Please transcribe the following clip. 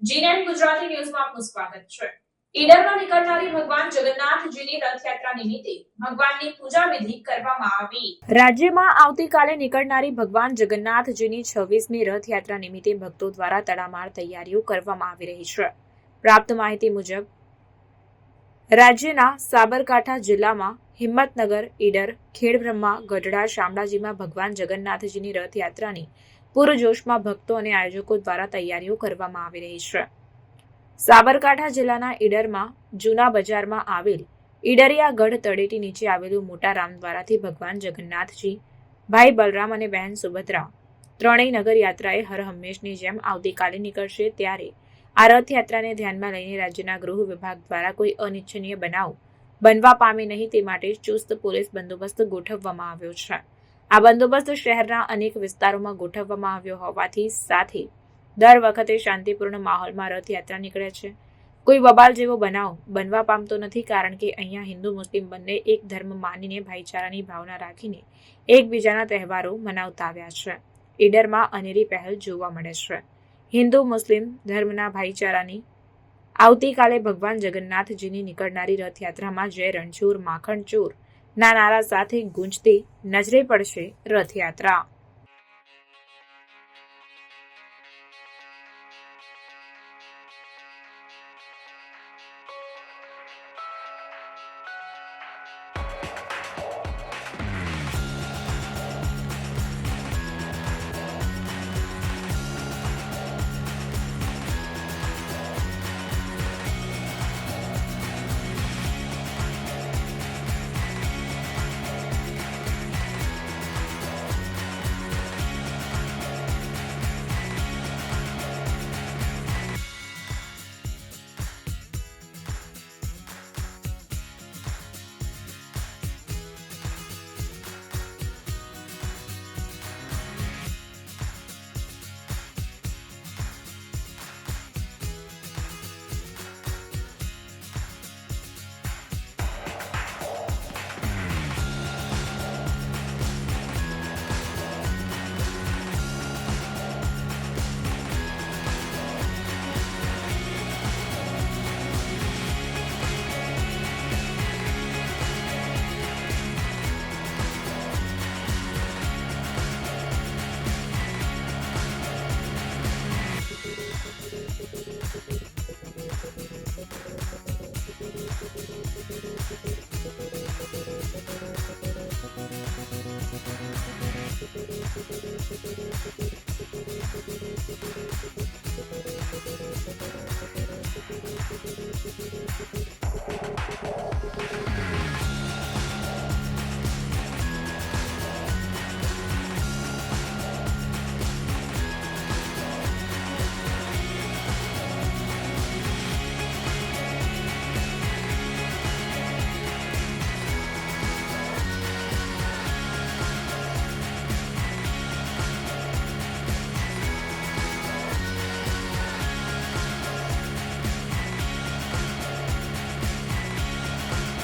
જીનેન ગુજરાતી ન્યૂઝમાં આપનું સ્વાગત છે। ઈડરમાં નીકળનારી ભગવાન જગન્નાથજીની રથયાત્રા નિમિત્તે ભગવાનની પૂજા વિધિ કરવામાં આવી। રાજ્યમાં આવતીકાલે નીકળનારી ભગવાન જગન્નાથજીની 26મી રથયાત્રા નિમિત્તે ભક્તો દ્વારા તડામાર તૈયારીઓ કરવામાં આવી રહી છે। પ્રાપ્ત માહિતી મુજબ રાજ્યના સાબરકાંઠા જિલ્લામાં હિંમતનગર, ઈડર, ખેડબ્રહ્મા, ગઢડા, શામળાજીમાં ભગવાન જગન્નાથજીની રથયાત્રાની પૂરજોશમાં ભક્તો અને આયોજકો દ્વારા તૈયારીઓ કરવામાં આવી રહી છે। સાબરકાંઠા જિલ્લાના ઈડરમાં જૂના બજારમાં આવેલ ઈડરિયા ગઢ તળેટી નીચે આવેલું મોટા રામદ્વારાથી ભગવાન જગન્નાથજી, ભાઈ બલરામ અને બહેન સુભદ્રા ત્રણેય નગર યાત્રાએ હર હંમેશની જેમ આવતીકાલે નીકળશે। ત્યારે આ રથયાત્રાને ધ્યાનમાં લઈને રાજ્યના ગૃહ વિભાગ દ્વારા કોઈ અનિચ્છનીય બનાવ બનવા પામે નહીં તે માટે ચુસ્ત પોલીસ બંદોબસ્ત ગોઠવવામાં આવ્યો છે। આ બંદોબસ્ત શહેરના અનેક વિસ્તારોમાં ગોઠવવામાં આવ્યો હોવાથી સાથે દર વખતે શાંતિપૂર્ણ માહોલમાં રથયાત્રા નીકળે છે। કોઈ બબાલ જેવો બનાવ બનવા પામતો નથી, કારણ કે અહીંયા હિન્દુ મુસ્લિમ બંને એક ધર્મ માનીને ભાઈચારાની ભાવના રાખીને એકબીજાના તહેવારો મનાવતા આવ્યા છે। ઈડરમાં અનેરી પહેલ જોવા મળે છે। હિન્દુ મુસ્લિમ ધર્મના ભાઈચારાની આવતીકાલે ભગવાન જગન્નાથજીની નીકળનારી રથયાત્રામાં જય રણછોડ માખણ ચોર ના નારા સાથે ગુંજતી નજરે પડશે રથયાત્રા।